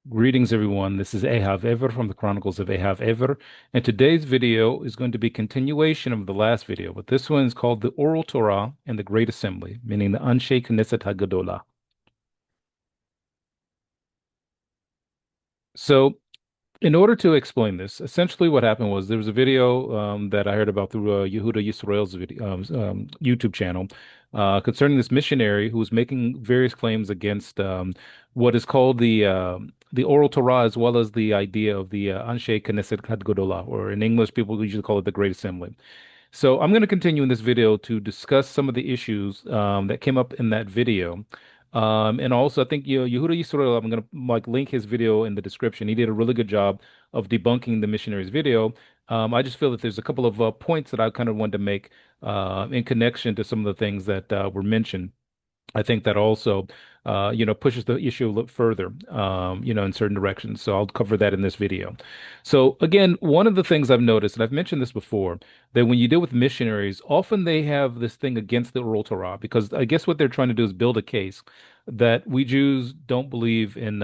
Greetings, everyone. This is Ahav Ever from the Chronicles of Ahav Ever, and today's video is going to be continuation of the last video, but this one is called the Oral Torah and the Great Assembly, meaning the Anshei Knesset Hagdola. So, in order to explain this, essentially what happened was there was a video that I heard about through Yehudah Yisrael's video, YouTube channel concerning this missionary who was making various claims against what is called the Oral Torah, as well as the idea of the Anshe Knesset Gadgola, or in English, people usually call it the Great Assembly. So I'm going to continue in this video to discuss some of the issues that came up in that video. And also, I think Yehudah Yisrael, I'm going to like link his video in the description. He did a really good job of debunking the missionaries video. I just feel that there's a couple of points that I kind of wanted to make in connection to some of the things that were mentioned. I think that also, pushes the issue a little further, in certain directions. So I'll cover that in this video. So again, one of the things I've noticed, and I've mentioned this before, that when you deal with missionaries, often they have this thing against the Oral Torah, because I guess what they're trying to do is build a case that we Jews don't believe in,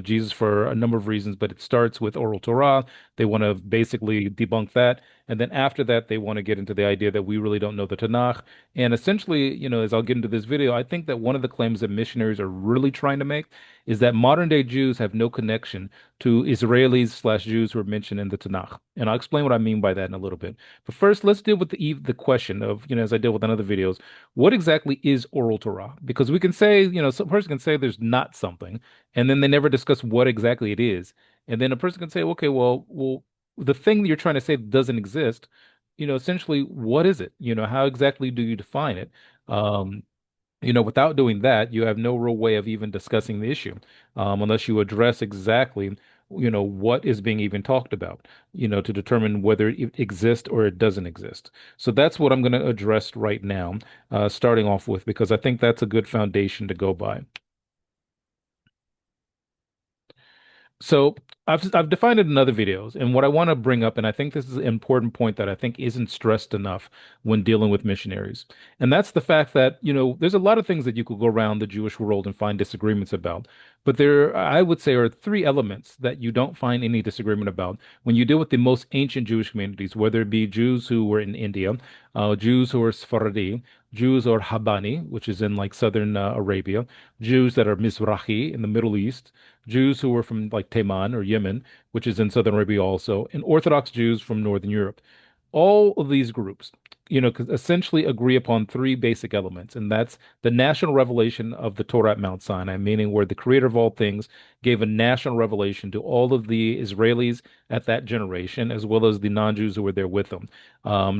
Jesus for a number of reasons, but it starts with Oral Torah. They want to basically debunk that. And then after that, they want to get into the idea that we really don't know the Tanakh. And essentially, as I'll get into this video, I think that one of the claims that missionaries are really trying to make is that modern day Jews have no connection to Israelis slash Jews who are mentioned in the Tanakh. And I'll explain what I mean by that in a little bit. But first, let's deal with the question of, as I did with another videos, what exactly is oral Torah? Because we can say, some person can say there's not something, and then they never discuss what exactly it is. And then a person can say, okay, well, the thing that you're trying to say doesn't exist, essentially, what is it? How exactly do you define it? Um, without doing that, you have no real way of even discussing the issue, unless you address exactly, what is being even talked about, to determine whether it exists or it doesn't exist. So that's what I'm going to address right now, starting off with, because I think that's a good foundation to go by. So I've defined it in other videos, and what I want to bring up, and I think this is an important point that I think isn't stressed enough when dealing with missionaries, and that's the fact that, there's a lot of things that you could go around the Jewish world and find disagreements about, but there, I would say, are three elements that you don't find any disagreement about when you deal with the most ancient Jewish communities, whether it be Jews who were in India, Jews who are Sephardi, Jews or Habani, which is in like southern Arabia, Jews that are Mizrahi in the Middle East, Jews who were from like Taiman or Yemen, which is in southern Arabia also, and Orthodox Jews from Northern Europe. All of these groups, essentially agree upon three basic elements, and that's the national revelation of the Torah at Mount Sinai, meaning where the creator of all things gave a national revelation to all of the Israelis at that generation, as well as the non-Jews who were there with them,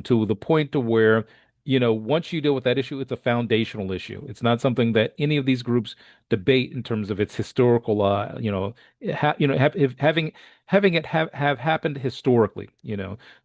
to the point to where once you deal with that issue, it's a foundational issue. It's not something that any of these groups debate in terms of its historical, having it have happened historically,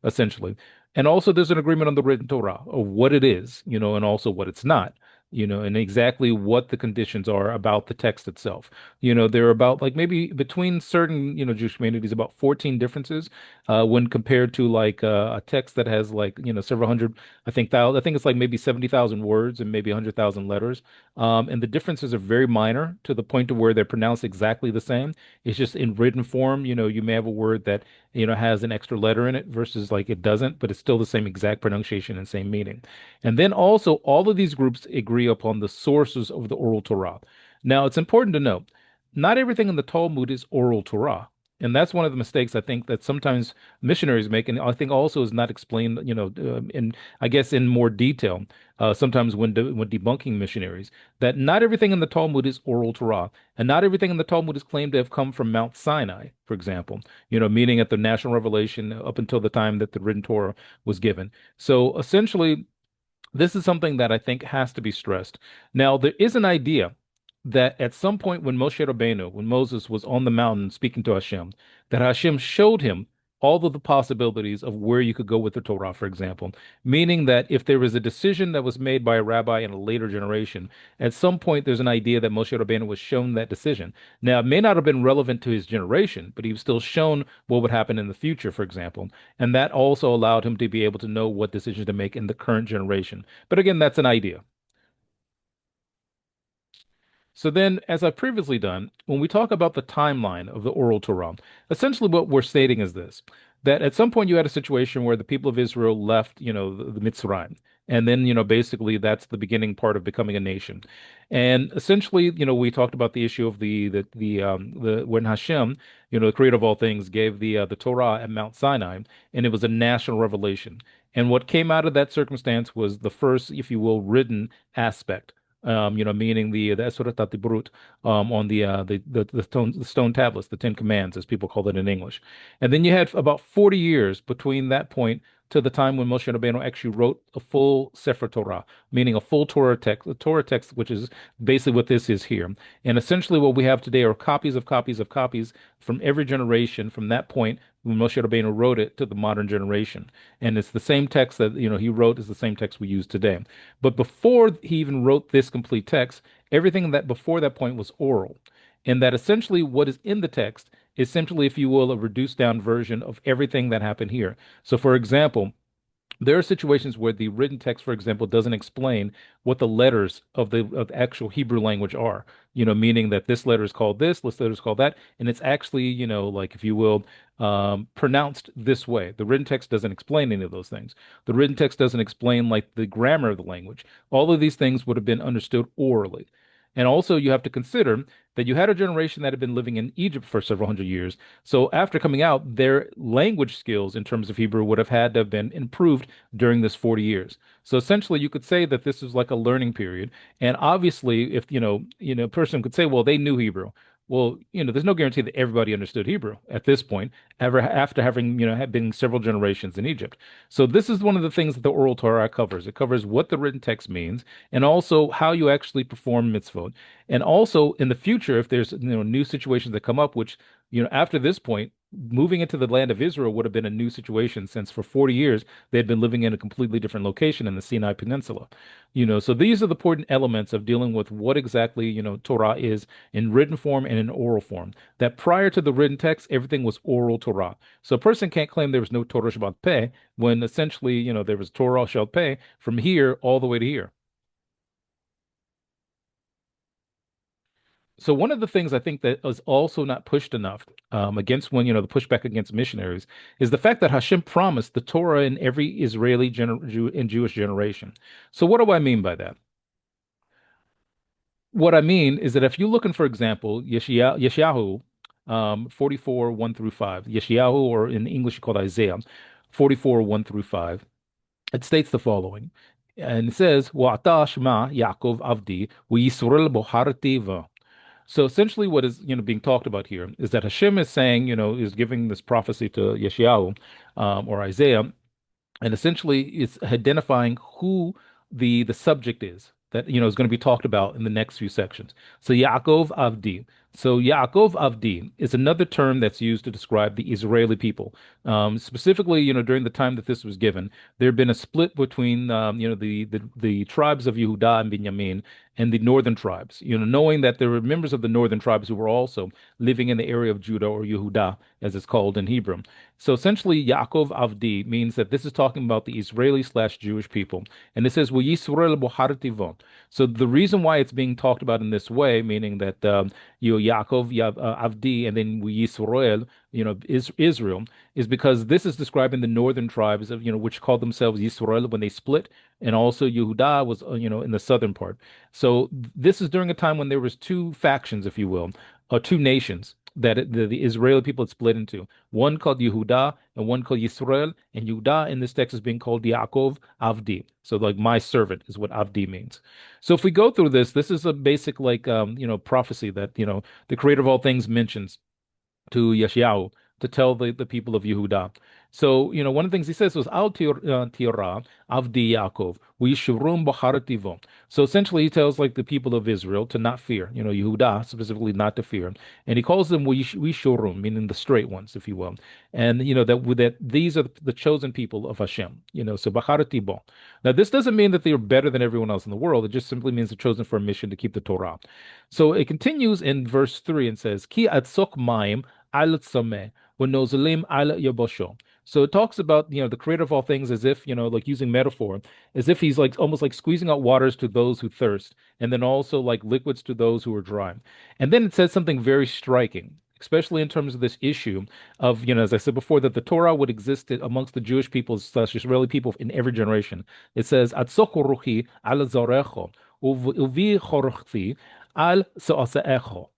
essentially. And also, there's an agreement on the written Torah of what it is, and also what it's not, and exactly what the conditions are about the text itself. There are about like maybe between certain, Jewish communities, about 14 differences when compared to like a text that has like, several hundred, I think it's like maybe 70,000 words and maybe 100,000 letters. And the differences are very minor to the point to where they're pronounced exactly the same. It's just in written form, you may have a word that, has an extra letter in it versus like it doesn't, but it's still the same exact pronunciation and same meaning. And then also, all of these groups agree upon the sources of the Oral Torah. Now, it's important to note, not everything in the Talmud is Oral Torah. And that's one of the mistakes I think that sometimes missionaries make, and I think also is not explained, in I guess in more detail, sometimes when debunking missionaries, that not everything in the Talmud is Oral Torah, and not everything in the Talmud is claimed to have come from Mount Sinai, for example, meaning at the national revelation up until the time that the written Torah was given. So essentially, this is something that I think has to be stressed. Now, there is an idea that at some point when Moshe Rabbeinu, when Moses was on the mountain speaking to Hashem, that Hashem showed him all of the possibilities of where you could go with the Torah, for example, meaning that if there was a decision that was made by a rabbi in a later generation, at some point there's an idea that Moshe Rabbeinu was shown that decision. Now, it may not have been relevant to his generation, but he was still shown what would happen in the future, for example, and that also allowed him to be able to know what decisions to make in the current generation. But again, that's an idea. So then, as I've previously done, when we talk about the timeline of the Oral Torah, essentially what we're stating is this, that at some point you had a situation where the people of Israel left, the Mitzrayim. And then, basically that's the beginning part of becoming a nation. And essentially, we talked about the issue of the when Hashem, the creator of all things, gave the Torah at Mount Sinai, and it was a national revelation. And what came out of that circumstance was the first, if you will, written aspect. Meaning the Esrata Tibrut on the stone tablets, the Ten Commands, as people call it in English. And then you had about 40 years between that point to the time when Moshe Rabbeinu actually wrote a full Sefer Torah, meaning a full Torah text, the Torah text, which is basically what this is here. And essentially what we have today are copies of copies of copies from every generation from that point when Moshe Rabbeinu wrote it to the modern generation. And it's the same text that, he wrote is the same text we use today. But before he even wrote this complete text, everything that before that point was oral. And that essentially what is in the text is simply, if you will, a reduced down version of everything that happened here. So, for example, there are situations where the written text, for example, doesn't explain what the letters of the actual Hebrew language are. Meaning that this letter is called this letter is called that, and it's actually, like if you will, pronounced this way. The written text doesn't explain any of those things. The written text doesn't explain like the grammar of the language. All of these things would have been understood orally. And also, you have to consider that you had a generation that had been living in Egypt for several hundred years. So, after coming out, their language skills in terms of Hebrew would have had to have been improved during this 40 years. So, essentially, you could say that this is like a learning period. And obviously, if a person could say, well, they knew Hebrew. Well, there's no guarantee that everybody understood Hebrew at this point, ever after having, have been several generations in Egypt. So this is one of the things that the Oral Torah covers. It covers what the written text means, and also how you actually perform mitzvot. And also in the future, if there's new situations that come up, which after this point, moving into the land of Israel would have been a new situation since for 40 years they had been living in a completely different location in the Sinai Peninsula. So these are the important elements of dealing with what exactly, Torah is in written form and in oral form. That prior to the written text, everything was oral Torah. So a person can't claim there was no Torah Shabbat Peh when essentially, there was Torah Shabbat Peh from here all the way to here. So one of the things I think that is also not pushed enough against when the pushback against missionaries is the fact that Hashem promised the Torah in every Israeli and Jewish generation. So what do I mean by that? What I mean is that if you're looking, for example, Yeshayahu 44 1 through 5, Yeshayahu, or in English called Isaiah 44 1 through 5, it states the following. And it says, Wa'ata Shema Yaakov Avdi, Yisrael Boharati. So essentially, what is being talked about here is that Hashem is saying, is giving this prophecy to Yeshayahu or Isaiah, and essentially it's identifying who the subject is that is going to be talked about in the next few sections. So Yaakov Avdi. So Yaakov Avdi is another term that's used to describe the Israeli people. Specifically, during the time that this was given, there had been a split between the tribes of Yehudah and Binyamin and the northern tribes. Knowing that there were members of the northern tribes who were also living in the area of Judah or Yehudah, as it's called in Hebrew. So essentially, Yaakov Avdi means that this is talking about the Israeli/Jewish people. And it says, Yisrael bohartivon. So the reason why it's being talked about in this way, meaning that Yaakov Avdi and then Yisrael, Israel, is because this is describing the northern tribes of, which called themselves Yisrael when they split, and also Yehudah was, in the southern part. So this is during a time when there was two factions, if you will, or two nations that the Israeli people had split into. One called Yehudah and one called Yisrael. And Yehudah in this text is being called Yaakov Avdi. So like my servant is what Avdi means. So if we go through this is a basic like prophecy that the creator of all things mentions to Yeshayahu to tell the people of Yehudah. So, one of the things he says was, Al Tira Avdi Yaakov, Yishurum Bacharativo. So essentially he tells like the people of Israel to not fear, Yehudah specifically not to fear. And he calls them Yishurum, meaning the straight ones, if you will. And that these are the chosen people of Hashem, so Bacharativo. Now this doesn't mean that they are better than everyone else in the world. It just simply means they're chosen for a mission to keep the Torah. So it continues in verse 3 and says, Ki atzok maim al tzameh, when nozalim al yabosho. So it talks about, the creator of all things as if, like using metaphor, as if he's like almost like squeezing out waters to those who thirst, and then also like liquids to those who are dry. And then it says something very striking, especially in terms of this issue of, as I said before, that the Torah would exist amongst the Jewish people slash Israeli people in every generation. It says, "Atzoko ruchi al zarecho, uvi chorchti al se'ase'echo."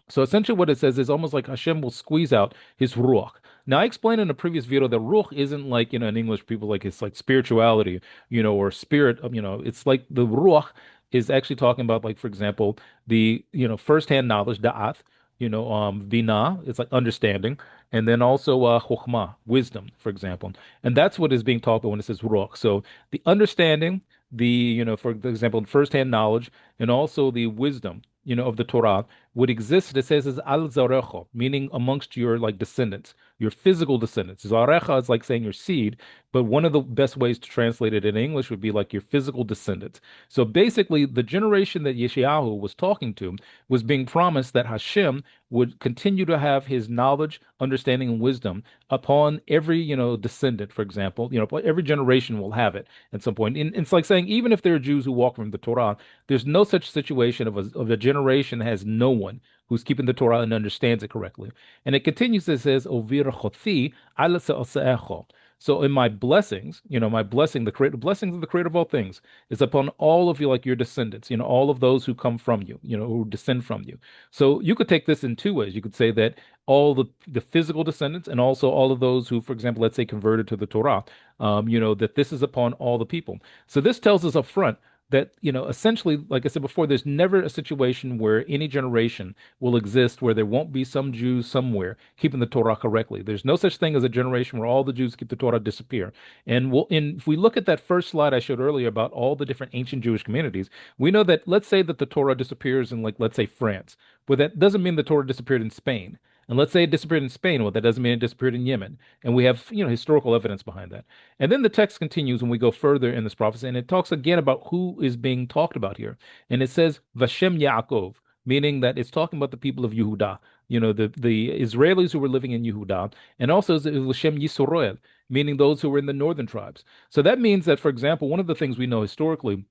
So essentially, what it says is almost like Hashem will squeeze out his ruach. Now, I explained in a previous video that ruach isn't like, in English, people like it's like spirituality, or spirit. It's like the ruach is actually talking about, like, for example, the, firsthand knowledge, da'ath, bina, it's like understanding, and then also chokhmah, wisdom, for example. And that's what is being talked about when it says ruach. So the understanding, the, for example, firsthand knowledge, and also the wisdom, of the Torah would exist, it says, as al zarecho, meaning amongst your like descendants, your physical descendants. Zarecha is like saying your seed, but one of the best ways to translate it in English would be like your physical descendants. So basically, the generation that Yeshayahu was talking to was being promised that Hashem would continue to have his knowledge, understanding, and wisdom upon every, descendant, for example. Every generation will have it at some point. And it's like saying, even if there are Jews who walk from the Torah, there's no such situation of a generation that has no one who's keeping the Torah and understands it correctly. And it continues, it says, Ovir chotzi ala se'ase'echo. So in my blessings, my blessing, the blessings of the creator of all things is upon all of you, like your descendants, all of those who come from you, who descend from you. So you could take this in two ways. You could say that all the physical descendants and also all of those who, for example, let's say converted to the Torah, that this is upon all the people. So this tells us up front that, essentially, like I said before, there's never a situation where any generation will exist where there won't be some Jews somewhere keeping the Torah correctly. There's no such thing as a generation where all the Jews keep the Torah disappear. And if we look at that first slide I showed earlier about all the different ancient Jewish communities, we know that, let's say that the Torah disappears in, like, let's say France, but that doesn't mean the Torah disappeared in Spain. And let's say it disappeared in Spain. Well, that doesn't mean it disappeared in Yemen. And we have, historical evidence behind that. And then the text continues when we go further in this prophecy, and it talks again about who is being talked about here. And it says, Vashem Yaakov, meaning that it's talking about the people of Yehudah, the Israelis who were living in Yehudah, and also Vashem Yisrael, meaning those who were in the northern tribes. So that means that, for example, one of the things we know historically,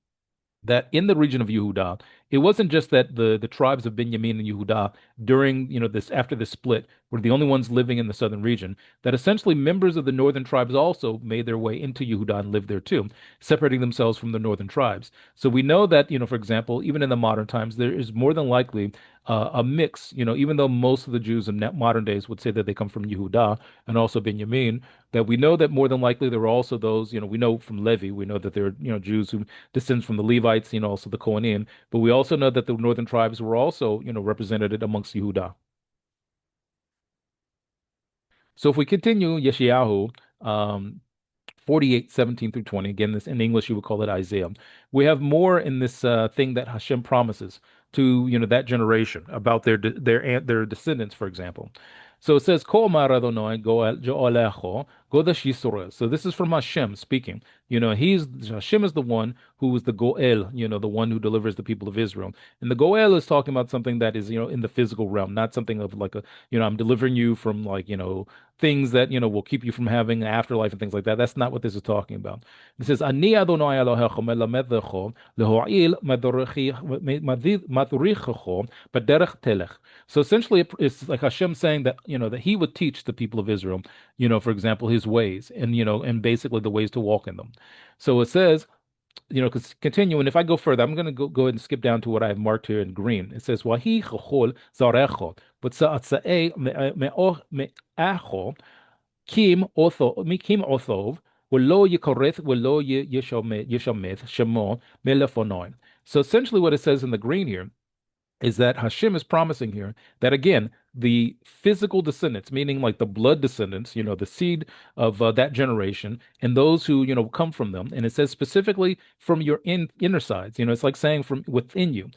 that in the region of Yehudah, it wasn't just that the tribes of Benjamin and Yehudah during, this after the split were the only ones living in the southern region, that essentially members of the northern tribes also made their way into Yehudah and lived there too, separating themselves from the northern tribes. So we know that, for example, even in the modern times, there is more than likely a mix, even though most of the Jews in modern days would say that they come from Yehudah and also Benjamin, that we know that more than likely there were also those, we know from Levi, we know that there are, Jews who descend from the Levites, also the Kohanim, but we also know that the northern tribes were also, represented amongst Yehudah. So if we continue, Yeshayahu, 48:17 through 20. Again, this in English you would call it Isaiah. We have more in this thing that Hashem promises to, that generation about their descendants, for example. So it says, Kol mar Adonai go'alecho godash Yisrael. So this is from Hashem speaking. Hashem is the one who is the Goel, the one who delivers the people of Israel. And the Goel is talking about something that is, in the physical realm, not something of like I'm delivering you from, like, things that, will keep you from having an afterlife and things like that. That's not what this is talking about. It says, Ani Adonai Elohecha melamedecho leho'il madurichecho b'derech telech. So essentially, it's like Hashem saying that, that he would teach the people of Israel, for example, his ways and, and basically the ways to walk in them. So it says, continue. And if I go further, I'm going to go ahead and skip down to what I have marked here in green. It says, Wahi chachol zarecho, but sa'atza'e me'acho, kim othov, v'lo yikoreth, v'lo yeshameth, shemo, melefonoi. So essentially what it says in the green here is that Hashem is promising here that, again, the physical descendants, meaning like the blood descendants, the seed of that generation, and those who, come from them. And it says specifically from your inner sides, it's like saying from within you.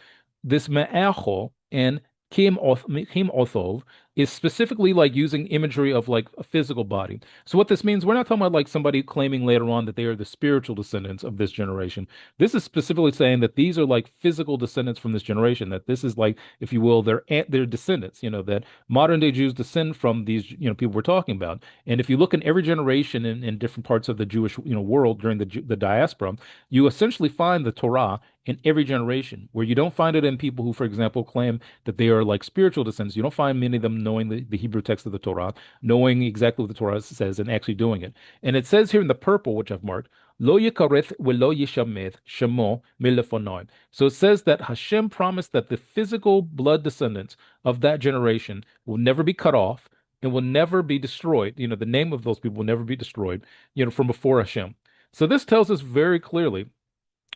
This me'acho and kim othov, is specifically like using imagery of like a physical body. So what this means, we're not talking about like somebody claiming later on that they are the spiritual descendants of this generation. This is specifically saying that these are like physical descendants from this generation, that this is like, if you will, their descendants, that modern day Jews descend from these, people we're talking about. And if you look in every generation in different parts of the Jewish, world during the diaspora, you essentially find the Torah in every generation, where you don't find it in people who, for example, claim that they are like spiritual descendants. You don't find many of them knowing the Hebrew text of the Torah, knowing exactly what the Torah says, and actually doing it. And it says here in the purple, which I've marked, Lo yikareth velo yishameth shemo milefonoim. So it says that Hashem promised that the physical blood descendants of that generation will never be cut off and will never be destroyed. The name of those people will never be destroyed, from before Hashem. So this tells us very clearly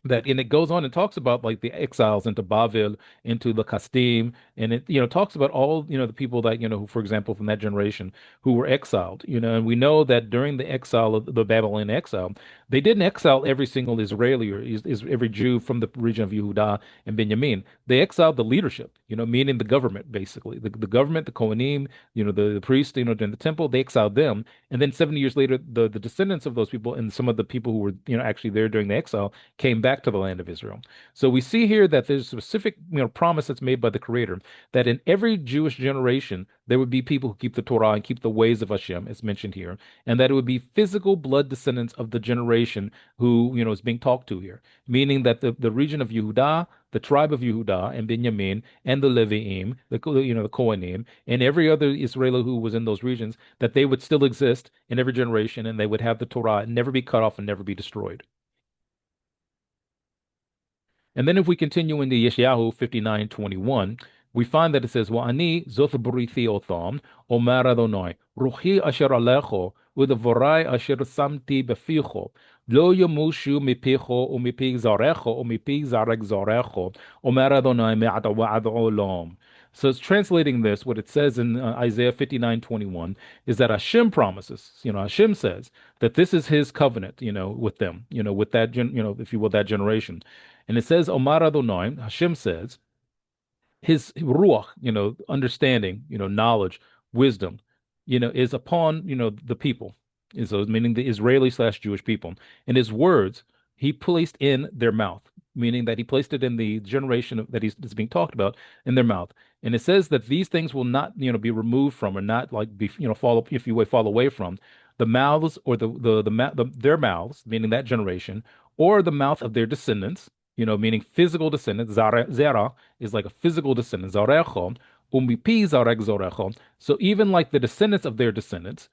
that, and it goes on and talks about like the exiles into Bavel, into the Kasdim, and it talks about all the people that who, for example, from that generation who were exiled, and we know that during the exile of the Babylonian exile, they didn't exile every single Israeli or every Jew from the region of Yehudah and Benjamin. They exiled the leadership, meaning the government, basically the government, the Kohanim, the priests, in the temple. They exiled them, and then 70 years later, the descendants of those people and some of the people who were actually there during the exile came back to the land of Israel. So we see here that there's a specific, promise that's made by the Creator that in every Jewish generation there would be people who keep the Torah and keep the ways of Hashem, as mentioned here, and that it would be physical blood descendants of the generation who, is being talked to here, meaning that the region of Yehudah, the tribe of Yehudah and Benjamin and the Leviim, the Kohanim, and every other Israeli who was in those regions, that they would still exist in every generation, and they would have the Torah and never be cut off and never be destroyed. And then if we continue into Yeshayahu 59:21, we find that it says, Wa'ani zoth burithi otham, Omer Adonai, Ruchi asher alecho, u'devorai asher samti beficho, lo yamushu mipicho, u'mipi zarecho, u'mipi zarek zarecho, Omer Adonai me'ad wa'ad olam. So it's translating this, what it says in Isaiah 59:21 is that Hashem promises, Hashem says that this is his covenant, with them, with that, if you will, that generation. And it says, Omar Adonai, Hashem says, his ruach, understanding, knowledge, wisdom, is upon, the people. And so meaning the Israeli slash Jewish people. And his words he placed in their mouth, meaning that he placed it in the generation that that's being talked about in their mouth. And it says that these things will not, be removed from, or not like be, fall, if you will, fall away from the mouths, or their mouths, meaning that generation, or the mouth of their descendants, meaning physical descendants. Zera is like a physical descendant. Zarecho, umipi zarek zarecho. So even like the descendants of their descendants,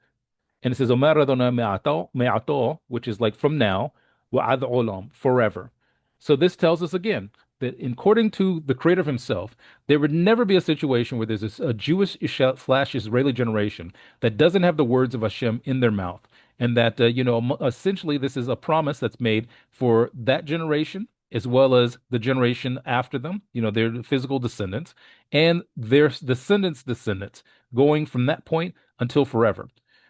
and it says Omer Adonai me'ato, which is like from now, wa'ad olam, forever. So this tells us again that according to the Creator himself, there would never be a situation where there's a Jewish slash Israeli generation that doesn't have the words of Hashem in their mouth. And that, essentially this is a promise that's made for that generation, as well as the generation after them, their physical descendants, and their descendants, going from that point until forever.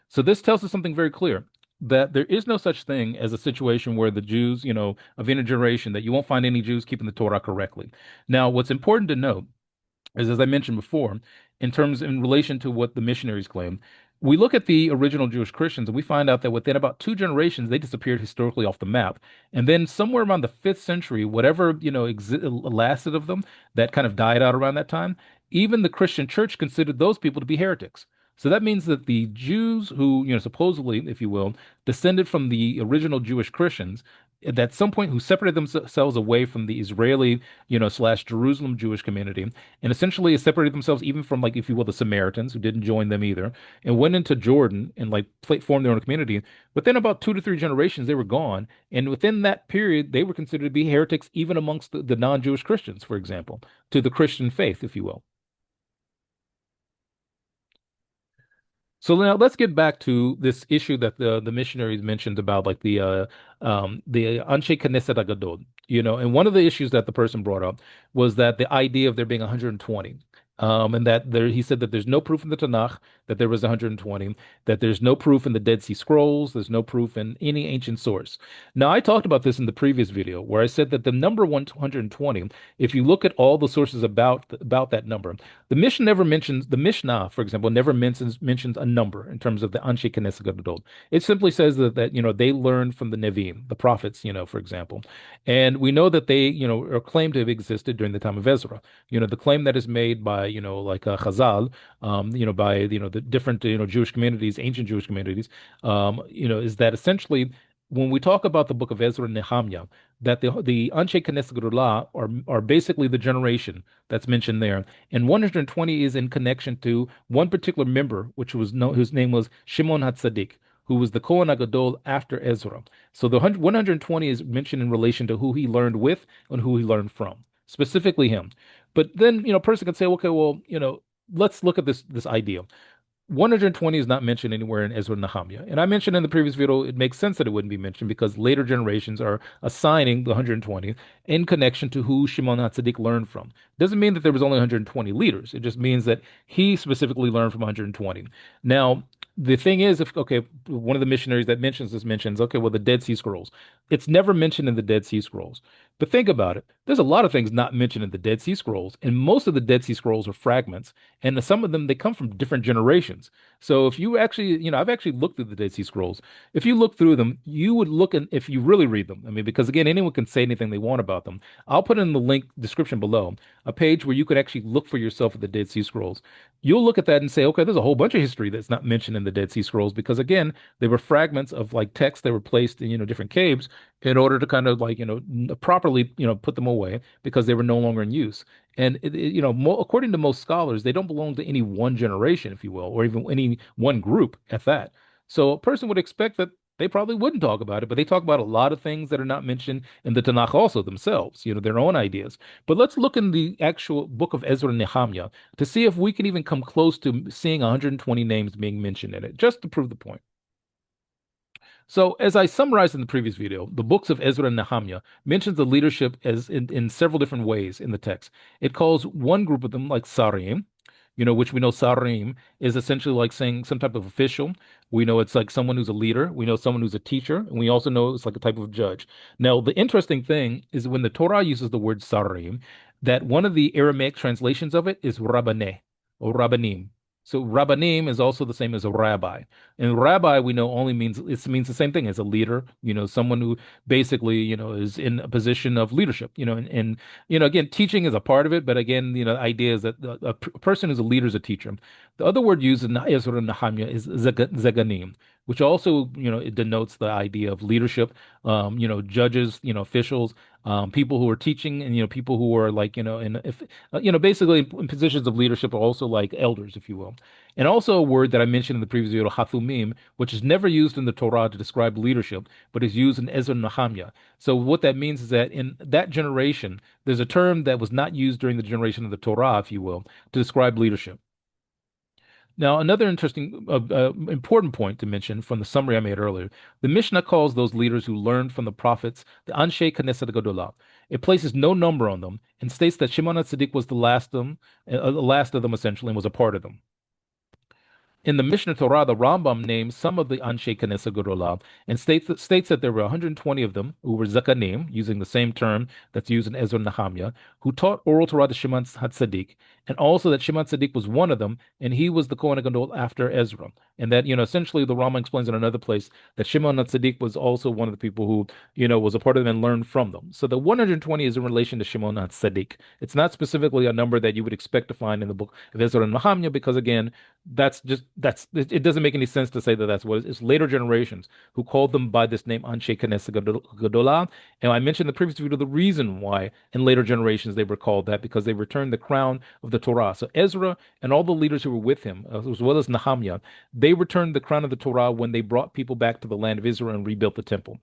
So this tells us something very clear, that there is no such thing as a situation where the Jews, of any generation, that you won't find any Jews keeping the Torah correctly. Now, what's important to note is, as I mentioned before, in relation to what the missionaries claim, we look at the original Jewish Christians and we find out that within about 2 generations, they disappeared historically off the map. And then somewhere around the 5th century, whatever, lasted of them, that kind of died out around that time, even the Christian church considered those people to be heretics. So that means that the Jews who, supposedly, if you will, descended from the original Jewish Christians, at some point who separated themselves away from the Israeli, slash Jerusalem Jewish community, and essentially separated themselves even from, like, if you will, the Samaritans, who didn't join them either, and went into Jordan and like formed their own community. Within about 2 to 3 generations, they were gone, and within that period, they were considered to be heretics even amongst the non-Jewish Christians, for example, to the Christian faith, if you will. So now let's get back to this issue that the missionaries mentioned about, like the Anshei Knesset Agdol, and one of the issues that the person brought up was that the idea of there being 120. And that there, he said that there's no proof in the Tanakh that there was 120, that there's no proof in the Dead Sea Scrolls, there's no proof in any ancient source. Now, I talked about this in the previous video where I said that the number 120, if you look at all the sources about that number, the Mishnah, for example, never mentions a number in terms of the Anshe Knesset Gadol. It simply says that they learned from the Nevi'im, the prophets, for example, and we know that they are claimed to have existed during the time of Ezra. The claim that is made by, like Chazal, by, the different, Jewish communities, ancient Jewish communities, is that essentially when we talk about the book of Ezra and Nehemiah, that the Anshe Knesset Gedula are basically the generation that's mentioned there, and 120 is in connection to one particular member, whose name was Shimon HaTzadik, who was the Kohen HaGadol after Ezra. So the 120 is mentioned in relation to who he learned with and who he learned from, specifically him. But then, a person can say, okay, well, let's look at this idea. 120 is not mentioned anywhere in Ezra and Nehemiah. And I mentioned in the previous video, it makes sense that it wouldn't be mentioned because later generations are assigning the 120 in connection to who Shimon HaTzadik learned from. It doesn't mean that there was only 120 leaders. It just means that he specifically learned from 120. Now, the thing is, one of the missionaries that mentions, okay, well, the Dead Sea Scrolls. It's never mentioned in the Dead Sea Scrolls. But think about it. There's a lot of things not mentioned in the Dead Sea Scrolls, and most of the Dead Sea Scrolls are fragments, and some of them, they come from different generations. So if you actually, I've actually looked through the Dead Sea Scrolls. If you look through them, you would look, and if you really read them, I mean, because again, anyone can say anything they want about them. I'll put in the link description below, a page where you could actually look for yourself at the Dead Sea Scrolls. You'll look at that and say, okay, there's a whole bunch of history that's not mentioned in the Dead Sea Scrolls because again, they were fragments of like text that were placed in, different caves in order to kind of like, properly, put them away because they were no longer in use. And according to most scholars, they don't belong to any one generation, if you will, or even any one group at that. So a person would expect that they probably wouldn't talk about it, but they talk about a lot of things that are not mentioned in the Tanakh also themselves, their own ideas. But let's look in the actual book of Ezra and Nehemiah to see if we can even come close to seeing 120 names being mentioned in it, just to prove the point. So, as I summarized in the previous video, the books of Ezra and Nehemiah mentions the leadership as in several different ways in the text. It calls one group of them like Sarim, which we know Sarim is essentially like saying some type of official. We know it's like someone who's a leader. We know someone who's a teacher, and we also know it's like a type of judge. Now, the interesting thing is when the Torah uses the word Sarim, that one of the Aramaic translations of it is Rabbaneh or Rabbanim. So Rabbanim is also the same as a rabbi. And rabbi we know only means the same thing as a leader, someone who basically, is in a position of leadership, and again, teaching is a part of it, but again, the idea is that a person who's a leader is a teacher. The other word used in Ezra and Nehemiah is zeganim, which also, it denotes the idea of leadership, judges, officials, people who are teaching, and people who are like, basically in positions of leadership are also like elders, if you will. And also a word that I mentioned in the previous video, hathumim, which is never used in the Torah to describe leadership, but is used in Ezra and Nehemiah. So what that means is that in that generation, there's a term that was not used during the generation of the Torah, if you will, to describe leadership. Now, another interesting, important point to mention from the summary I made earlier, the Mishnah calls those leaders who learned from the prophets the Anshe Knesset Gadula. It places no number on them and states that Shimon HaTzadik was the last of them essentially, and was a part of them. In the Mishnah Torah, the Rambam names some of the Anshe Knesset Gedula and states that there were 120 of them who were Zakanim, using the same term that's used in Ezra and Nehemiah, who taught oral Torah to Shimon HaTzadik, and also that Shimon HaTzadik was one of them, and he was the Kohen Gadol after Ezra. And that, essentially the Rambam explains in another place that Shimon HaTzadik was also one of the people who, was a part of them and learned from them. So the 120 is in relation to Shimon HaTzadik. It's not specifically a number that you would expect to find in the book of Ezra and Nehemiah, because again, it doesn't make any sense to say that that's what it is. It's later generations who called them by this name Anshe Knesset Gedolah. And I mentioned in the previous video the reason why in later generations they were called that, because they returned the crown of the Torah. So Ezra and all the leaders who were with him, as well as Nehemiah, they returned the crown of the Torah when they brought people back to the land of Israel and rebuilt the temple.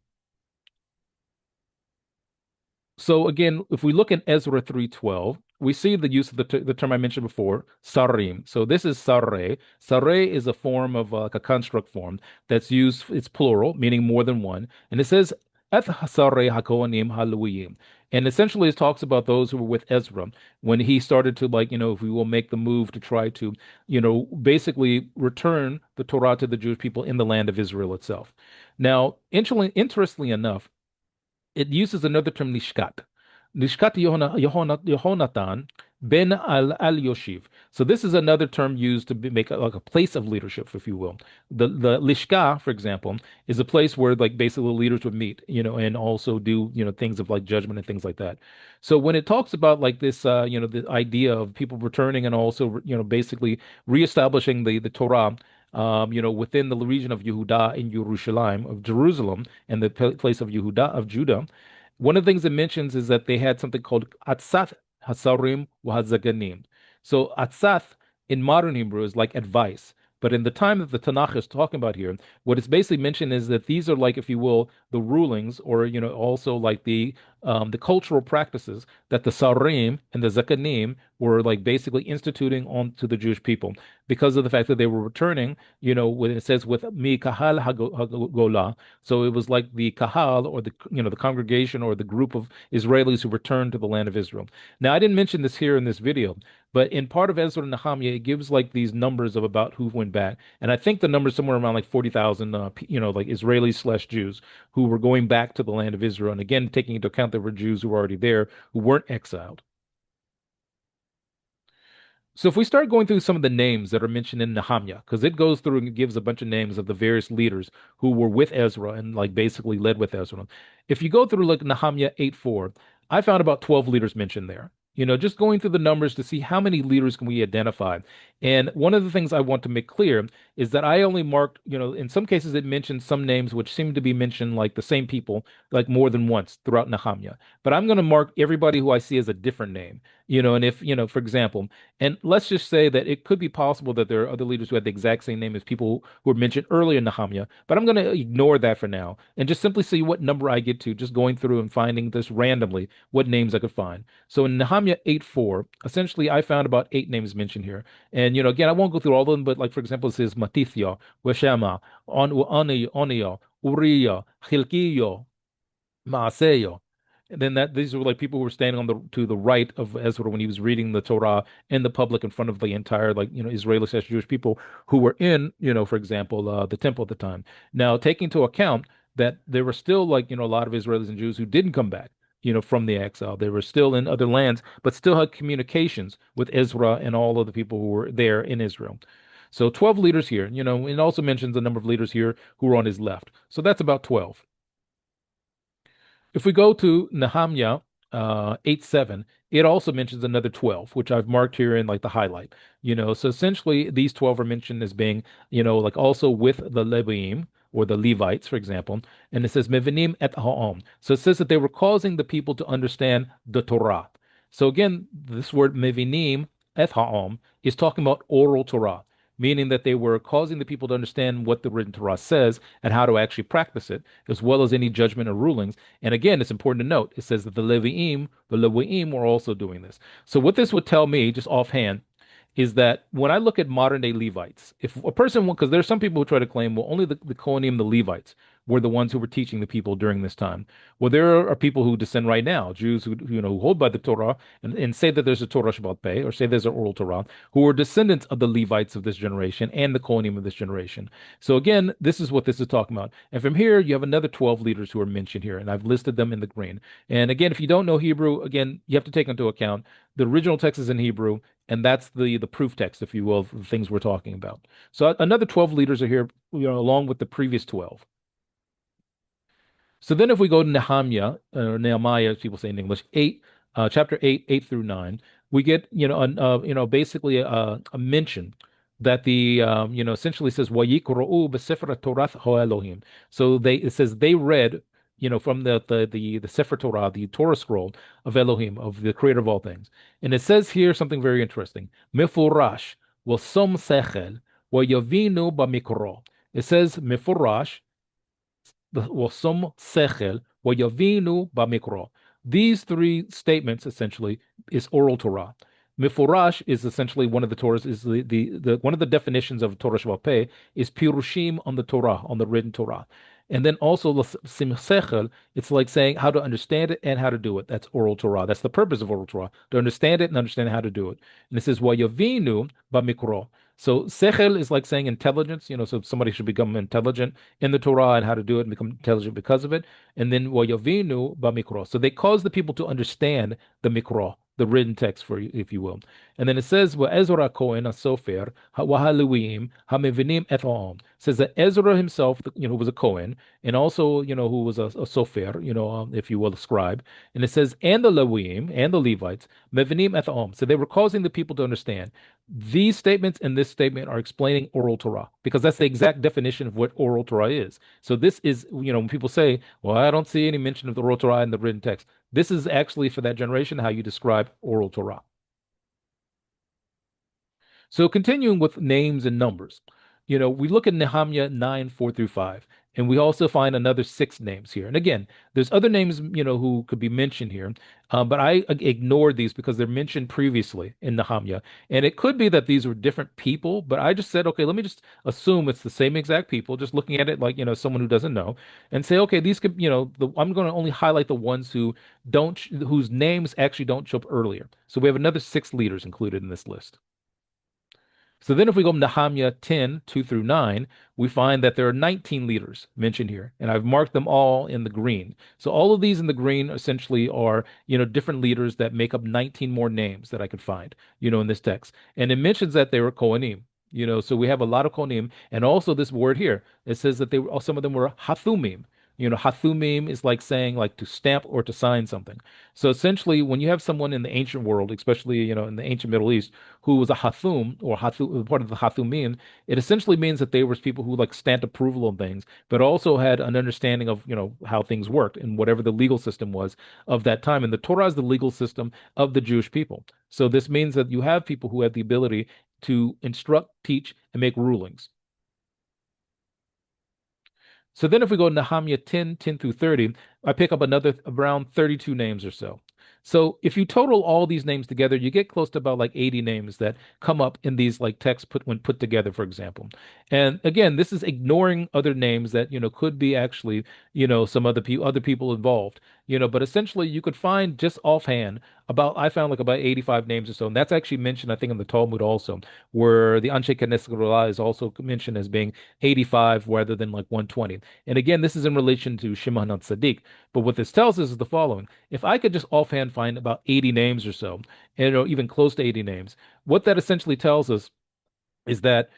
So again, if we look in Ezra 3:12, we see the use of the term I mentioned before, sarim. So this is sarre. Sarre is a form of like a construct form that's used, it's plural, meaning more than one. And it says, Et sarre hakohanim haluyim. And essentially it talks about those who were with Ezra when he started to like, if we will make the move to try to, basically return the Torah to the Jewish people in the land of Israel itself. Now, interestingly enough, it uses another term, lishkat. Lishkat Yehonatan ben al Yoshiv. So this is another term used to make like a place of leadership, if you will. The lishka, for example, is a place where like basically leaders would meet, and also do things of like judgment and things like that. So when it talks about like this, the idea of people returning and also basically reestablishing the Torah. Within the region of Yehudah in Jerusalem, of Jerusalem, and the place of Yehudah of Judah, one of the things it mentions is that they had something called Atzat Hasarim Wahazaganim. So Atzat in modern Hebrew is like advice. But in the time that the Tanakh is talking about here, what it's basically mentioned is that these are like, if you will, the rulings, or also like the cultural practices that the Sarim and the Zakanim were like basically instituting onto the Jewish people because of the fact that they were returning, when it says with Mi Kahal Hagola, so it was like the Kahal, or the congregation or the group of Israelis who returned to the land of Israel. Now, I didn't mention this here in this video, but in part of Ezra and Nehemiah, it gives like these numbers of about who went back, and I think the number is somewhere around like 40,000, like Israelis slash Jews who were going back to the land of Israel, and again taking into account there were Jews who were already there who weren't exiled. So if we start going through some of the names that are mentioned in Nehemiah, because it goes through and gives a bunch of names of the various leaders who were with Ezra and like basically led with Ezra. If you go through like Nehemiah 8:4, I found about 12 leaders mentioned there. Just going through the numbers to see how many leaders can we identify. And one of the things I want to make clear is that I only marked, in some cases it mentioned some names which seem to be mentioned like the same people, like more than once throughout Nehemiah. But I'm going to mark everybody who I see as a different name. And if, for example, and let's just say that it could be possible that there are other leaders who had the exact same name as people who were mentioned earlier in Nehemiah, but I'm going to ignore that for now and just simply see what number I get to, just going through and finding this randomly, what names I could find. So in Nehemiah 8:4, essentially I found about 8 names mentioned here. And, again, I won't go through all of them, but like, for example, it says Matithia, Weshama, Oniya, Uriah, Hilkiah, Maaseya. And then these were like people who were standing to the right of Ezra when he was reading the Torah in the public in front of the entire like Israeli slash Jewish people who were in for example the temple at the time. Now taking into account that there were still like a lot of Israelis and Jews who didn't come back from the exile. They were still in other lands, but still had communications with Ezra and all of the people who were there in Israel. So 12 leaders here, and it also mentions a number of leaders here who were on his left. So that's about 12. If we go to Nehemiah 8:7, it also mentions another 12, which I've marked here in like the highlight. So essentially these 12 are mentioned as being, like also with the Leviim or the Levites, for example. And it says Mevinim et ha'om. So it says that they were causing the people to understand the Torah. So again, this word Mevinim et ha'om is talking about oral Torah, meaning that they were causing the people to understand what the written Torah says and how to actually practice it, as well as any judgment or rulings. And again, it's important to note, it says that the Leviim were also doing this. So what this would tell me, just offhand, is that when I look at modern day Levites, if a person, because there's some people who try to claim, well, only the Kohanim, the Levites, were the ones who were teaching the people during this time. Well, there are people who descend right now, Jews who hold by the Torah and say that there's a Torah Shabbat Peh, or say there's an Oral Torah, who are descendants of the Levites of this generation and the Kohanim of this generation. So again, this is what this is talking about. And from here, you have another 12 leaders who are mentioned here, and I've listed them in the green. And again, if you don't know Hebrew, again, you have to take into account the original text is in Hebrew, and that's the proof text, if you will, of the things we're talking about. So another 12 leaders are here, along with the previous 12. So then if we go to Nehemiah, or Nehemiah, as people say in English, chapter 8, 8 through 9, we get, basically a mention that essentially says, "Vayikro'u b'sefer Torath ha'Elohim." So it says they read, from the Sefer Torah, the Torah scroll of Elohim, of the creator of all things. And it says here something very interesting. Mefurash, v'som sechel, v'yavinu b'mikro. It says mefurash, v'som sechel, v'yavinu b'mikro. These three statements essentially is oral Torah. Mifurash is essentially one of the Torahs, is the one of the definitions of Torah Shabbat Peh is pirushim on the Torah, on the written Torah. And then also simsechel, it's like saying how to understand it and how to do it. That's oral Torah. That's the purpose of oral Torah, to understand it and understand how to do it. And it says wayavinu bamikro. So sechel is like saying intelligence, so somebody should become intelligent in the Torah and how to do it and become intelligent because of it. And then wayavinu bamikro. So they cause the people to understand the mikro, the written text, for you, if you will. And then it says, Ezra Kohen Asofer Wahaluim Hamevinim et Ha'am. Says that Ezra himself, who was a Kohen, and also, who was a Sofer, if you will, a scribe. And it says, and the Lewim and the Levites, Mevinim et Ha'am. So they were causing the people to understand. These statements and this statement are explaining oral Torah, because that's the exact definition of what oral Torah is. So this is, when people say, well, I don't see any mention of the oral Torah in the written text. This is actually, for that generation, how you describe oral Torah. So continuing with names and numbers, we look at Nehemiah 9, 4 through 5, and we also find another 6 names here. And again, there's other names, who could be mentioned here, but I ignored these because they're mentioned previously in Nehemiah. And it could be that these were different people, but I just said, okay, let me just assume it's the same exact people, just looking at it like, someone who doesn't know, and say, okay, these could, I'm going to only highlight the ones whose names actually don't show up earlier. So we have another 6 leaders included in this list. So then if we go to Nehemiah 10, 2 through 9, we find that there are 19 leaders mentioned here, and I've marked them all in the green. So all of these in the green essentially are, different leaders that make up 19 more names that I could find, in this text. And it mentions that they were Kohanim, so we have a lot of Kohanim, and also this word here, it says that some of them were Hathumim. Hathumim is like saying like to stamp or to sign something. So essentially, when you have someone in the ancient world, especially, in the ancient Middle East, who was a Hathum or part of the Hathumim, it essentially means that they were people who like stamped approval on things, but also had an understanding of, how things worked and whatever the legal system was of that time. And the Torah is the legal system of the Jewish people. So this means that you have people who have the ability to instruct, teach, and make rulings. So then if we go to Nehemiah 10, 10 through 30, I pick up another around 32 names or so. So if you total all these names together, you get close to about like 80 names that come up in these like texts when put together, for example. And again, this is ignoring other names that, could be actually, some other people involved, but essentially you could find just offhand I found like about 85 names or so. And that's actually mentioned, I think, in the Talmud also, where the Anshe Knesset Agdula is also mentioned as being 85 rather than like 120. And again, this is in relation to Shimon HaTzadik. But what this tells us is the following. If I could just offhand find about 80 names or so, and even close to 80 names, what that essentially tells us is that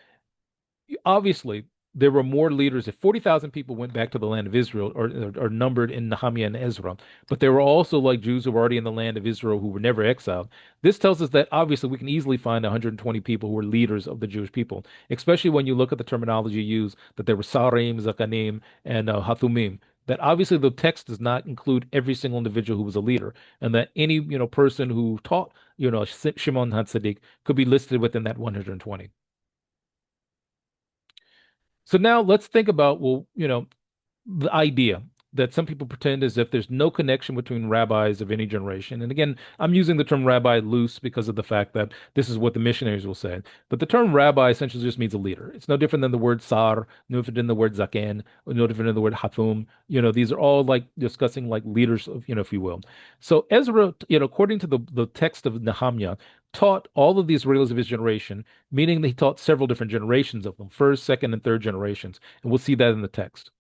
obviously there were more leaders. If 40,000 people went back to the land of Israel or numbered in Nehemiah and Ezra, but there were also like Jews who were already in the land of Israel who were never exiled. This tells us that obviously we can easily find 120 people who were leaders of the Jewish people, especially when you look at the terminology used, that there were Sarim, Zakanim, and Hathumim. That obviously the text does not include every single individual who was a leader, and that any person who taught Shimon HaTzadik could be listed within that 120. So now let's think about, well, the idea that some people pretend as if there's no connection between rabbis of any generation. And again, I'm using the term rabbi loose because of the fact that this is what the missionaries will say. But the term rabbi essentially just means a leader. It's no different than the word sar, no different than the word zaken, no different than the word hathum. These are all like discussing like leaders of, if you will. So Ezra, according to the text of Nehemiah, taught all of the Israelis of his generation, meaning that he taught several different generations of them, first, second, and third generations. And we'll see that in the text.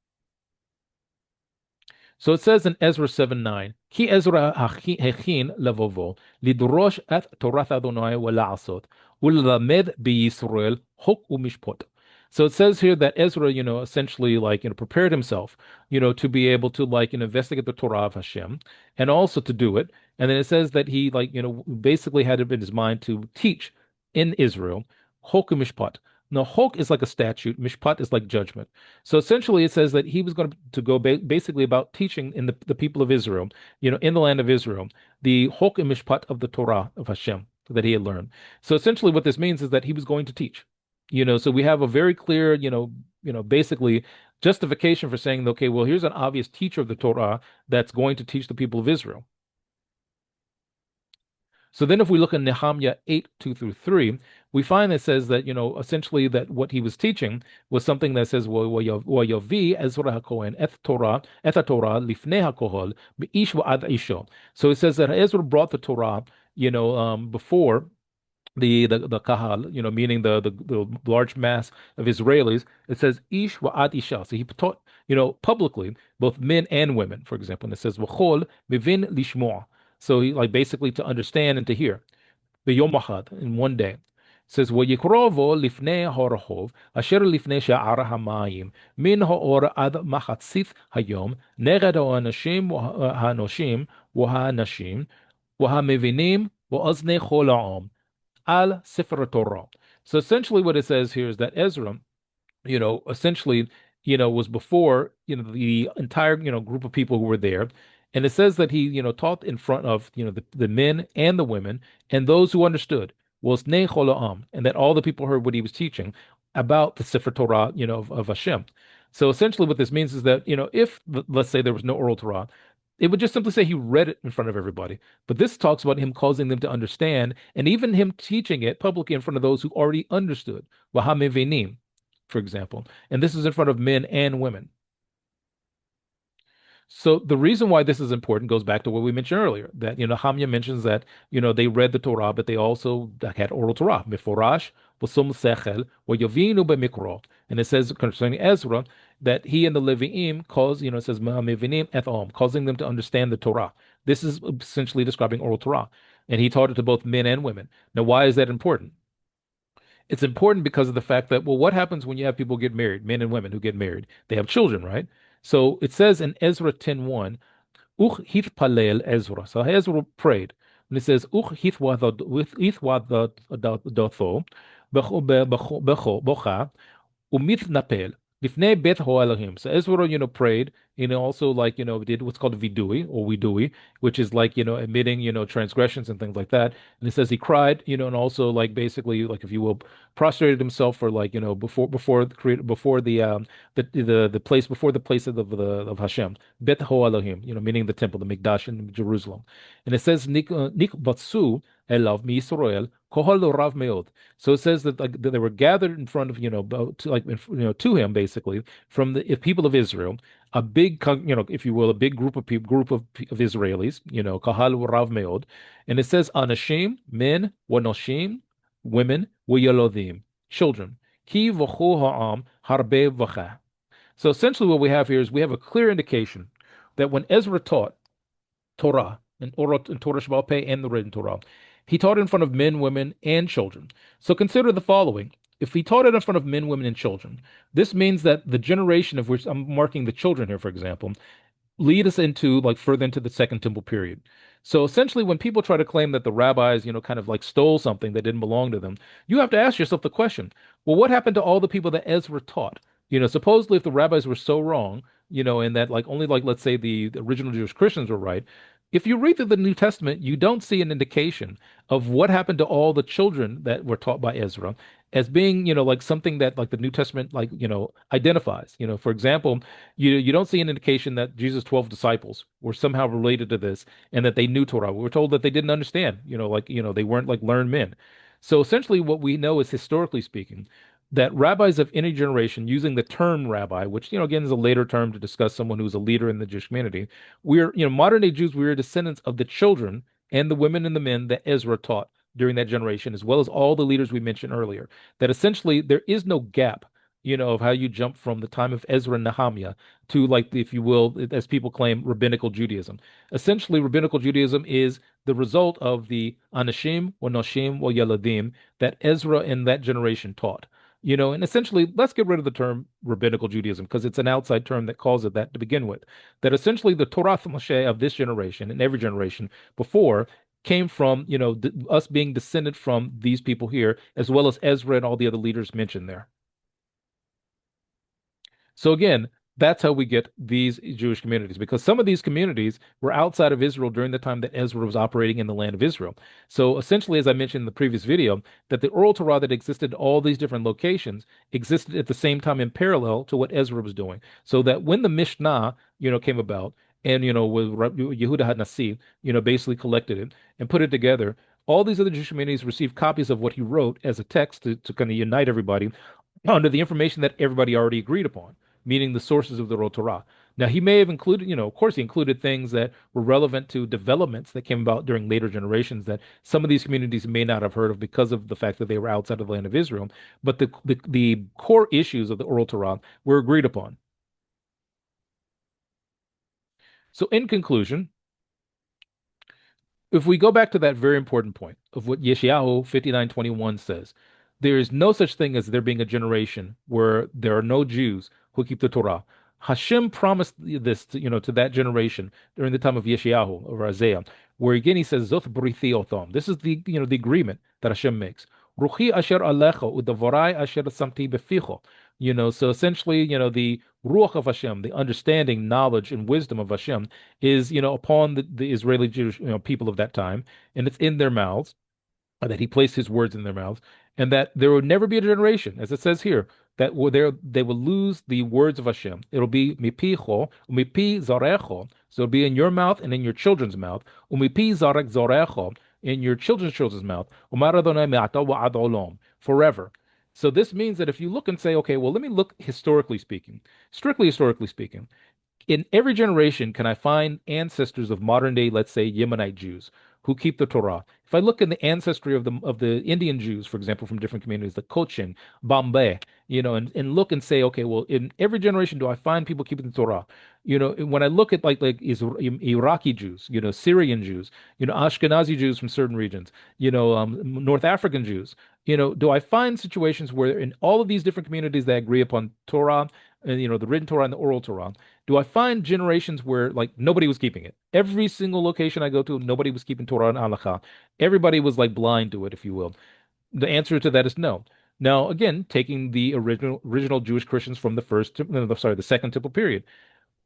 So it says in Ezra 7:9, Ki Ezra hechin levovo, lidrosh et Torath Adonai ולעשות, וללמד בישראל חוק ומשפט. So it says here that Ezra, essentially like, prepared himself, to be able to like, investigate the Torah of Hashem and also to do it. And then it says that he like, basically had it in his mind to teach in Israel, chok mishpat. Now, chok is like a statute, mishpat is like judgment. So essentially it says that he was going to go basically about teaching in the people of Israel, in the land of Israel, the chok and mishpat of the Torah of Hashem that he had learned. So essentially what this means is that he was going to teach. So we have a very clear, basically justification for saying, okay, well, here's an obvious teacher of the Torah that's going to teach the people of Israel. So then if we look at Nehemiah 8, 2 through 3, we find that says that, essentially that what he was teaching was something that says, "Wayavi Ezra HaKohen et Torah lifnei HaKohol ish va'ad isho." So it says that Ezra brought the Torah, before the kahal, meaning the large mass of Israelis. It says ish wa'at isha. So he taught, publicly, both men and women, for example. And it says v'chol mivin lishmoa. So he, like, basically to understand and to hear. B'yom achad, in one day. It says v'yikrovo lifnei harahov asher lifnei sha'ar hamayim min ha'or ad machatzith hayom neged ha'anashim ha'anoshim v'ha'anashim v'ha'mevinim v'oznei chol ha'am al Sefer Torah. So essentially what it says here is that Ezra, essentially, was before, the entire, group of people who were there. And it says that he, taught in front of, the men and the women and those who understood, was Nei Chol and that all the people heard what he was teaching about the Sefer Torah, of Hashem. So essentially what this means is that, if, let's say, there was no oral Torah, it would just simply say he read it in front of everybody. But this talks about him causing them to understand, and even him teaching it publicly in front of those who already understood. Wahamevenim, for example. And this is in front of men and women. So the reason why this is important goes back to what we mentioned earlier, that, Hamya mentions that, they read the Torah, but they also had oral Torah, miforash, b'sum sechel, v'yovinu b'mikro. And it says concerning Ezra that he and the Leviim it says ma'amevinim et om, causing them to understand the Torah. This is essentially describing oral Torah. And he taught it to both men and women. Now, why is that important? It's important because of the fact that, well, what happens when you have people get married, men and women who get married? They have children, right? So it says in Ezra 10:1, Uch hitpalel Ezra. So Ezra prayed. And it says, Uch hitwadatho, bocha, umitnapel. Lifnei bet Elohim. So Ezra, prayed, also, like, did what's called vidui or widui, which is like, admitting, transgressions and things like that. And it says he cried, and also, like, basically, like, if you will, prostrated himself for, like, before the place, before the place of Hashem, bet Elohim, meaning the temple, the Mikdash in Jerusalem. And it says nik batsu elav mi Yisrael kohol rav meod. So it says that, like, that they were gathered in front of, to him, basically, from the people of Israel, a big, if you will, a big group of people, of Israelis, kahal rav meod. And it says anashim, men, wanoshim, women, wayalodim, children, ki v'chu ha'am harbe v'cha. So essentially what we have here is we have a clear indication that when Ezra taught Torah and Torah Sheba'al Peh and the written Torah, he taught it in front of men, women, and children. So consider the following. If he taught it in front of men, women, and children, this means that the generation of which I'm marking the children here, for example, lead us into, like, further into the Second Temple period. So essentially, when people try to claim that the rabbis, kind of like stole something that didn't belong to them, you have to ask yourself the question, well, what happened to all the people that Ezra taught? Supposedly if the rabbis were so wrong, and that, like, only, like, let's say the original Jewish Christians were right, if you read through the New Testament, you don't see an indication of what happened to all the children that were taught by Ezra as being, like, something that, like, the New Testament, like, identifies. For example, you don't see an indication that Jesus' 12 disciples were somehow related to this and that they knew Torah. We were told that they didn't understand, they weren't, like, learned men. So essentially what we know is, historically speaking, that rabbis of any generation, using the term rabbi, which, again, is a later term to discuss someone who's a leader in the Jewish community, we're, modern day Jews, we're descendants of the children and the women and the men that Ezra taught during that generation, as well as all the leaders we mentioned earlier. That essentially there is no gap, of how you jump from the time of Ezra and Nehemiah to, like, if you will, as people claim, rabbinical Judaism. Essentially, rabbinical Judaism is the result of the Anashim, or Noshim, or Yeladim that Ezra and that generation taught. And essentially, let's get rid of the term rabbinical Judaism because it's an outside term that calls it that to begin with. That essentially the Torah Moshe of this generation and every generation before came from, us being descended from these people here, as well as Ezra and all the other leaders mentioned there. So again, that's how we get these Jewish communities, because some of these communities were outside of Israel during the time that Ezra was operating in the land of Israel. So essentially, as I mentioned in the previous video, that the oral Torah that existed in all these different locations existed at the same time in parallel to what Ezra was doing. So that when the Mishnah, came about, and, with Yehudah Nasi, basically collected it and put it together, All these other Jewish communities received copies of what he wrote as a text to kind of unite everybody under the information that everybody already agreed upon, meaning the sources of the Oral Torah. Now, he may have included, of course, he included things that were relevant to developments that came about during later generations that some of these communities may not have heard of because of the fact that they were outside of the land of Israel. But the core issues of the Oral Torah were agreed upon. So, in conclusion, if we go back to that very important point of what Yeshayahu 59:21 says, there is no such thing as there being a generation where there are no Jews who keep the Torah. Hashem promised this to that generation during the time of Yeshayahu or Isaiah, where again he says, Zot brithi otham. This is the agreement that Hashem makes. Ruchi asher alecha udavorai asher samti beficho. So essentially, the ruach of Hashem, the understanding, knowledge, and wisdom of Hashem is, upon the Israeli Jewish, people of that time, and it's in their mouths, that he placed his words in their mouths, and that there will never be a generation, as it says here, that they will lose the words of Hashem. It'll be mipicho, mipi zarecho, so it'll be in your mouth and in your children's mouth, umipi zarek zarecho, in your children's mouth, umar Adonai me'ata wa'ad olam, forever. So this means that if you look and say, okay, well, let me look historically speaking, strictly historically speaking, in every generation can I find ancestors of modern day, let's say, Yemenite Jews who keep the Torah. If I look in the ancestry of the Indian Jews, for example, from different communities, the Cochin, Bombay, and look and say, okay, well, in every generation do I find people keeping the Torah? When I look at like Iraqi Jews, Syrian Jews, Ashkenazi Jews from certain regions, North African Jews, do I find situations where in all of these different communities that agree upon Torah, and the written Torah and the oral Torah, do I find generations where like nobody was keeping it? Every single location I go to, nobody was keeping Torah and Halakha. Everybody was like blind to it, if you will. The answer to that is no. Now, again, taking the original Jewish Christians from the Second Temple period,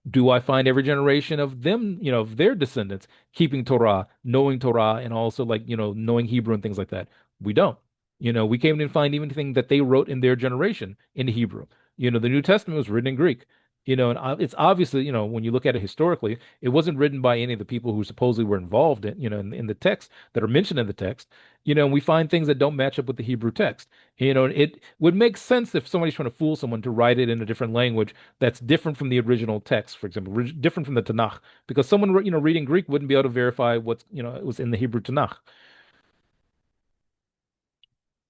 do I find every generation of them, of their descendants keeping Torah, knowing Torah, and also like, knowing Hebrew and things like that? We don't. We can't even find anything that they wrote in their generation in Hebrew. The New Testament was written in Greek. And it's obviously, when you look at it historically, it wasn't written by any of the people who supposedly were involved in the text that are mentioned in the text. And we find things that don't match up with the Hebrew text. It would make sense if somebody's trying to fool someone to write it in a different language that's different from the original text, for example, different from the Tanakh, because someone, reading Greek wouldn't be able to verify what's, it was in the Hebrew Tanakh.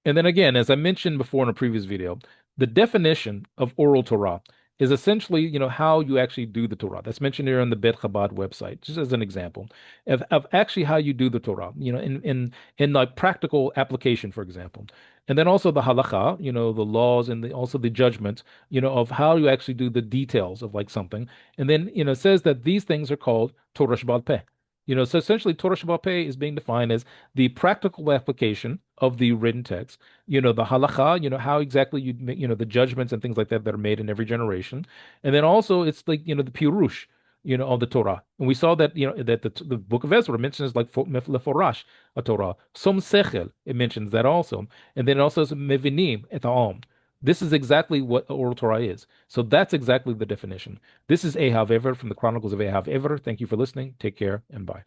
And then again, as I mentioned before in a previous video, the definition of oral Torah is essentially, how you actually do the Torah. That's mentioned here on the Bet Chabad website, just as an example of actually how you do the Torah, in like practical application, for example. And then also the halakha, the laws and also the judgments, of how you actually do the details of like something. And then, it says that these things are called Torah Sheba'al Peh. So essentially, Torah Sheba'al Peh is being defined as the practical application of the written text. The halacha, how exactly you make, the judgments and things like that that are made in every generation. And then also it's like, the pirush, of the Torah. And we saw that, that the book of Ezra mentions like leforash, a Torah. Som sechel, it mentions that also. And then it also says mevinim et ha'om. This is exactly what oral Torah is. So that's exactly the definition. This is Ahav Ever from the Chronicles of Ahav Ever. Thank you for listening. Take care and bye.